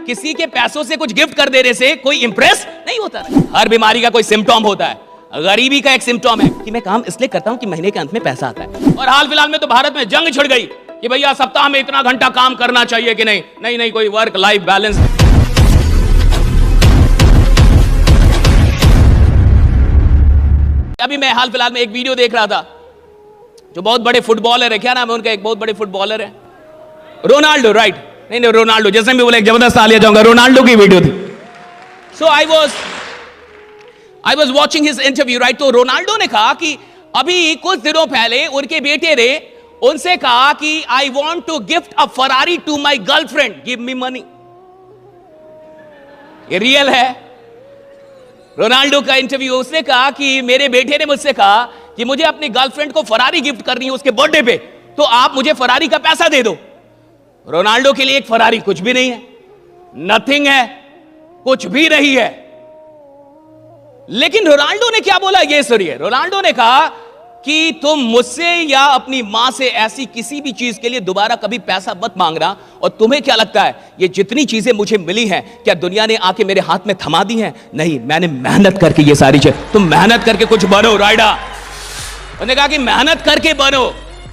किसी के पैसों से कुछ गिफ्ट कर देने से कोई इंप्रेस नहीं होता। हर बीमारी का कोई सिम्टम होता है, गरीबी का एक सिम्टम है कि मैं काम इसलिए करता हूं कि महीने के अंत में पैसा आता है। और हाल फिलहाल में तो भारत में जंग छिड़ गई कि भैया सप्ताह में इतना घंटा काम करना चाहिए कि नहीं, नहीं नहीं कोई वर्क लाइफ बैलेंस। अभी मैं हाल फिलहाल में एक वीडियो देख रहा था, जो बहुत बड़े फुटबॉलर है, क्या नाम है उनका, एक बहुत बड़े फुटबॉलर है रोनाल्डो, राइट? नहीं नहीं रोनाल्डो, जैसे मैं बोला एक जबरदस्त तालियां जाऊंगा, रोनाल्डो की वीडियो थी। So I was watching his interview, right? तो रोनाल्डो ने कहा कि अभी कुछ दिनों पहले उनके बेटे ने उनसे कहा कि I want to gift a Ferrari to my girlfriend, give me money. ये रियल है, रोनाल्डो का इंटरव्यू। उसने कहा कि मेरे बेटे ने मुझसे कहा कि मुझे अपनी गर्लफ्रेंड को फरारी गिफ्ट करनी है उसके बर्थडे पे, तो आप मुझे फरारी का पैसा दे दो। रोनाल्डो के लिए एक फरारी कुछ भी नहीं है, नथिंग है, कुछ भी नहीं है। लेकिन रोनाल्डो ने क्या बोला ये सुनिए। रोनाल्डो ने कहा कि तुम मुझसे या अपनी मां से ऐसी किसी भी चीज के लिए दोबारा कभी पैसा मत मांगना। और तुम्हें क्या लगता है ये जितनी चीजें मुझे मिली हैं, क्या दुनिया ने आके मेरे हाथ में थमा दी हैं? नहीं, मैंने मेहनत करके ये सारी चीज। तुम मेहनत करके कुछ बनो, राइडा। उन्होंने कहा कि मेहनत करके बनो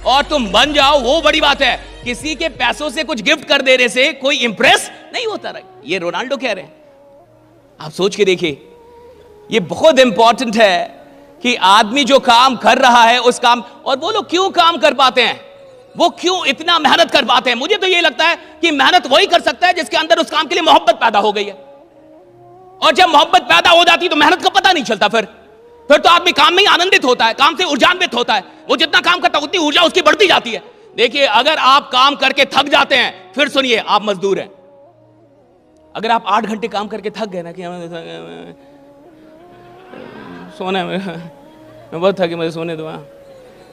और तुम बन जाओ, वो बड़ी बात है। किसी के पैसों से कुछ गिफ्ट कर देने से कोई इंप्रेस नहीं होता। ये रोनाल्डो कह रहे हैं। आप सोच के देखिए, ये बहुत इंपॉर्टेंट है कि आदमी जो काम कर रहा है उस काम, और वो लोग क्यों काम कर पाते हैं, वो क्यों इतना मेहनत कर पाते हैं। मुझे तो ये लगता है कि मेहनत वही कर सकता है जिसके अंदर उस काम के लिए मोहब्बत पैदा हो गई है। और जब मोहब्बत पैदा हो जाती है तो मेहनत का पता नहीं चलता। फिर तो आदमी काम में ही आनंदित होता है, काम से ऊर्जान्वित होता है। वो जितना काम करता है उतनी ऊर्जा उसकी बढ़ती जाती है। देखिए, अगर आप काम करके थक जाते हैं, फिर सुनिए, आप मजदूर हैं। अगर आप 8 घंटे काम करके थक गए ना कि सोना मैं बहुत थकी, मुझे सोने दो,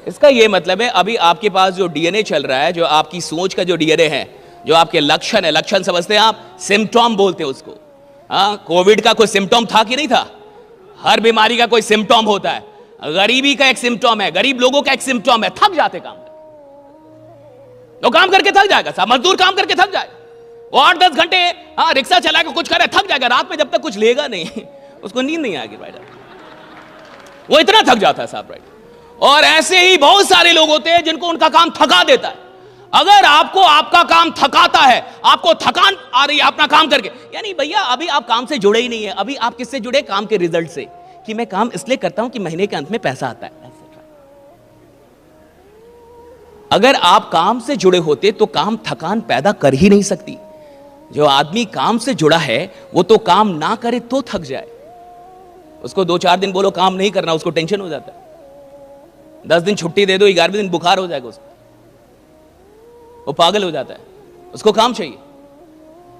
इसका ये मतलब है अभी आपके पास जो डीएनए चल रहा है, जो आपकी सोच का जो डीएनए है, जो आपके लक्षण है, लक्षण समझते हैं आप, सिम्टम बोलते हैं उसको। कोविड का कोई सिम्टम था कि नहीं था? हर बीमारी का कोई सिम्टम होता है, गरीबी का एक सिम्टम है, गरीब लोगों का एक सिम्टम है, थक जाते काम करके। तो काम करके थक जाएगा साहब, मजदूर काम करके थक जाएगा। वो 8-10 घंटे रिक्शा चलाएगा, कुछ करे, थक जाएगा। रात में जब तक कुछ लेगा नहीं उसको नींद नहीं आएगी, राइट? वो इतना थक जाता है साहब, राइट? और ऐसे ही बहुत सारे लोग होते हैं जिनको उनका काम थका देता है। अगर आपको आपका काम थकाता है, आपको थकान आ रही है अपना काम करके, यानी भैया अभी आप काम से जुड़े ही नहीं है। अभी आप किससे जुड़े? काम के रिजल्ट से, कि मैं काम इसलिए करता हूं कि महीने के अंत में पैसा आता है। अगर आप काम से जुड़े होते तो काम थकान पैदा कर ही नहीं सकती। जो आदमी काम से जुड़ा है वो तो काम ना करे तो थक जाए। उसको 2-4 दिन बोलो काम नहीं करना, उसको टेंशन हो जाता है। 10 दिन छुट्टी दे दो, 11वें दिन बुखार हो जाएगा उसको, वो पागल हो जाता है, उसको काम चाहिए।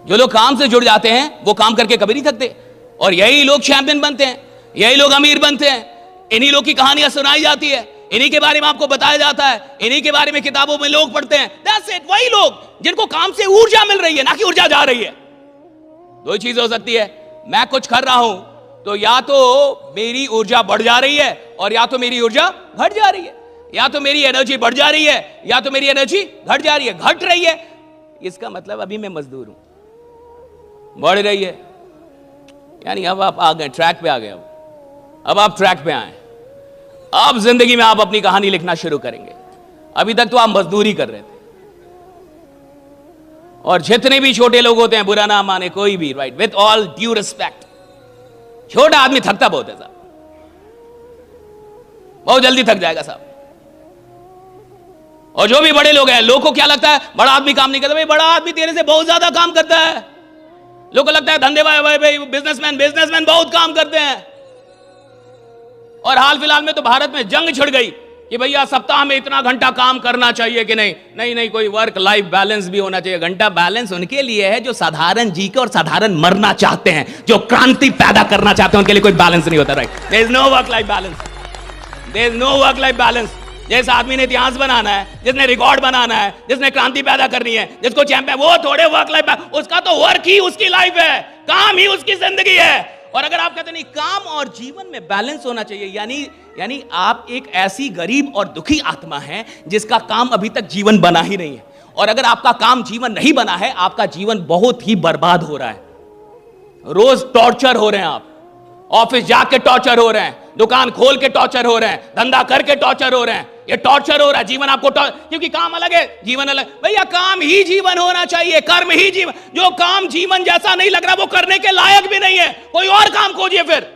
जो लोग काम से जुड़ जाते हैं वो काम करके कभी नहीं थकते, और यही लोग चैंपियन बनते हैं, यही लोग अमीर बनते हैं। इन्हीं लोग की कहानियां सुनाई जाती है, इन्हीं के बारे में आपको बताया जाता है, इन्हीं के बारे में किताबों में लोग पढ़ते हैं। That's it, वही लोग जिनको काम से ऊर्जा मिल रही है, ना कि ऊर्जा जा रही है। 2 चीजें हो सकती है, मैं कुछ कर रहा हूं तो या तो मेरी ऊर्जा बढ़ जा रही है और या तो मेरी ऊर्जा घट जा रही है, या तो मेरी एनर्जी बढ़ जा रही है या तो मेरी एनर्जी घट जा रही है, घट रही है। इसका मतलब अभी मैं मजदूर हूं, बढ़ रही है, यानी अब आप आ गए, ट्रैक पे आ गए। अब आप ट्रैक पे आए, अब जिंदगी में आप अपनी कहानी लिखना शुरू करेंगे। अभी तक तो आप मजदूरी कर रहे थे। और जितने भी छोटे लोग होते हैं, बुरा ना माने कोई भी, right, with all due respect, छोटा आदमी थकता बहुत है साहब, बहुत जल्दी थक जाएगा साहब। और जो भी बड़े लोग हैं, लोगों को क्या लगता है बड़ा आदमी काम नहीं करता। भाई बड़ा आदमी तेरे से बहुत ज्यादा काम करता है। लोगों को लगता है धंधे भाई बिजनेसमैन बहुत काम करते हैं। और हाल फिलहाल में तो भारत में जंग छिड़ गई कि भैया सप्ताह में इतना घंटा काम करना चाहिए कि नहीं, नहीं नहीं कोई वर्क लाइफ बैलेंस भी होना चाहिए। घंटा बैलेंस उनके लिए है जो साधारण जी के और साधारण मरना चाहते हैं, जो क्रांति पैदा करना चाहते हैं, उनके लिए कोई बैलेंस नहीं होता, right? There is no work life balance, there is no work life balance. जिस आदमी ने इतिहास बनाना है, जिसने रिकॉर्ड बनाना है, जिसने क्रांति पैदा करनी है, जिसको चैंपियन, वो थोड़े वर्क लाइफ, उसका तो वर्क ही उसकी लाइफ है, काम ही उसकी जिंदगी है। और अगर आप कहते नहीं काम और जीवन में बैलेंस होना चाहिए, यानी आप एक ऐसी गरीब और दुखी आत्मा हैं जिसका काम अभी तक जीवन बना ही नहीं है। और अगर आपका काम जीवन नहीं बना है, आपका जीवन बहुत ही बर्बाद हो रहा है। रोज टॉर्चर हो रहे हैं आप, ऑफिस जाके टॉर्चर हो रहे हैं, दुकान खोल के टॉर्चर हो रहे हैं, धंधा करके टॉर्चर हो रहे हैं, ये टॉर्चर हो रहा है। जीवन आपको क्योंकि काम अलग है, जीवन अलग। भैया काम ही जीवन होना चाहिए, कर्म ही जीवन। जो काम जीवन जैसा नहीं लग रहा वो करने के लायक भी नहीं है, कोई और काम खोजिए। फिर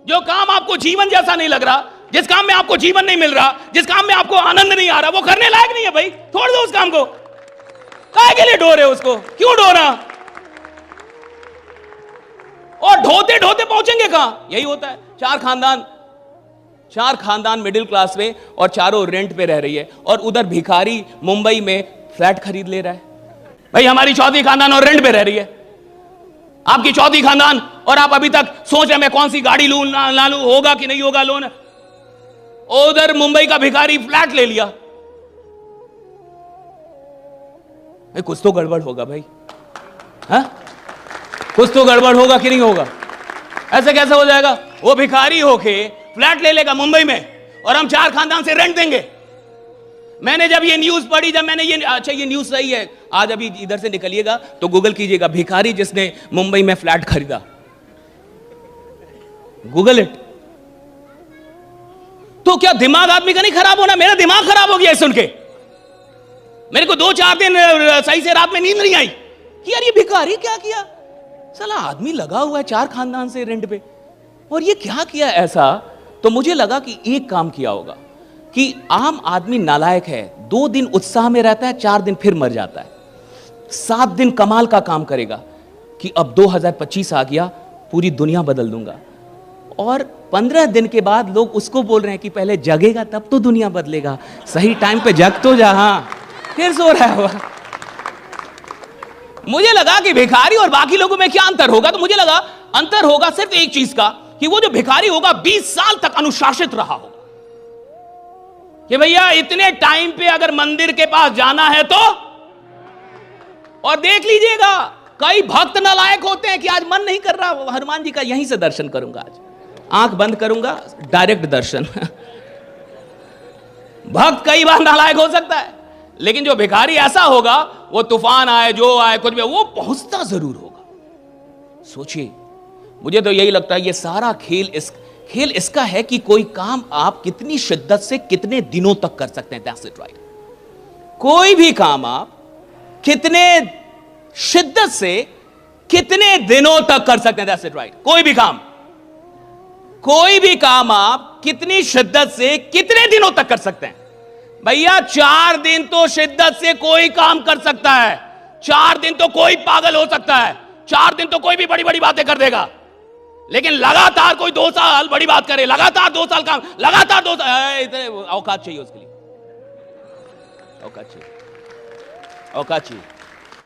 जो काम आपको जीवन जैसा नहीं लग रहा, जिस काम में आपको जीवन नहीं मिल रहा, जिस काम में आपको आनंद नहीं आ रहा, वो करने लायक नहीं है भाई, छोड़ दो उस काम को। काहे के लिए ढो रहे हो उसको, क्यों ढो रहा? और ढोते ढोते पहुंचेंगे कहां? यही होता है। चार खानदान मिडिल क्लास में और चारों रेंट पे रह रही है, और उधर भिखारी मुंबई में फ्लैट खरीद ले रहा है। भाई हमारी चौथी खानदान और रेंट पे रह रही है, आपकी चौथी खानदान, और आप अभी तक सोच रहे मैं कौन सी गाड़ी लूं ना लूं, होगा कि नहीं होगा लोन। उधर मुंबई का भिखारी फ्लैट ले लिया। कुछ तो गड़बड़ होगा भाई, हा? कुछ तो गड़बड़ होगा कि नहीं होगा? ऐसे कैसे हो जाएगा? वो भिखारी होके फ्लैट ले लेगा मुंबई में, और हम चार खानदान से रेंट देंगे। मैंने जब ये न्यूज पढ़ी, जब मैंने ये, अच्छा ये न्यूज सही है, आज अभी इधर से निकलिएगा तो गूगल कीजिएगा भिखारी जिसने मुंबई में फ्लैट खरीदा, गूगल इट। तो क्या दिमाग आदमी का नहीं खराब होना? मेरा दिमाग खराब हो गया सुन के। मेरे को 2-4 दिन सही से रात में नींद नहीं आई कि यार ये भिखारी क्या किया। साला आदमी लगा हुआ है 4 खानदान से रेंट पे, और ये क्या किया ऐसा। तो मुझे लगा कि एक काम किया होगा कि आम आदमी नालायक है, 2 दिन उत्साह में रहता है, 4 दिन फिर मर जाता है। 7 दिन कमाल का काम करेगा कि अब 2025 आ गया, पूरी दुनिया बदल दूंगा, और 15 दिन के बाद लोग उसको बोल रहे हैं कि पहले जगेगा तब तो दुनिया बदलेगा, सही टाइम पे जग तो जा। हाँ, फिर सो रहा है। मुझे लगा कि भिखारी और बाकी लोगों में क्या अंतर होगा, तो मुझे लगा अंतर होगा सिर्फ एक चीज का, कि वो जो भिखारी होगा 20 साल तक अनुशासित रहा होगा कि भैया इतने टाइम पे अगर मंदिर के पास जाना है तो। और देख लीजिएगा कई भक्त नालायक होते हैं कि आज मन नहीं कर रहा हनुमान जी का, यहीं से दर्शन करूंगा, आज आंख बंद करूंगा, डायरेक्ट दर्शन। भक्त कई बार नालायक हो सकता है, लेकिन जो भिखारी ऐसा होगा, वो तूफान आए जो आए कुछ भी, वो पहुंचता जरूर होगा। सोचिए, मुझे तो यही लगता है ये सारा खेल इसका है कि कोई काम आप कितनी शिद्दत से कितने दिनों तक कर सकते हैं। That's it right. कोई भी काम आप कितने शिद्दत से कितने दिनों तक कर सकते हैं। That's it right. कोई भी काम आप कितनी शिद्दत से कितने दिनों तक कर सकते हैं। भैया 4 दिन तो शिद्दत से कोई काम कर सकता है, 4 दिन तो कोई पागल हो सकता है, 4 दिन तो कोई भी बड़ी बड़ी बातें कर देगा, लेकिन लगातार कोई 2 साल बड़ी बात करे, लगातार 2 साल काम, लगातार 2 साल, इतने औकात चाहिए उसके लिए, औकात चाहिए।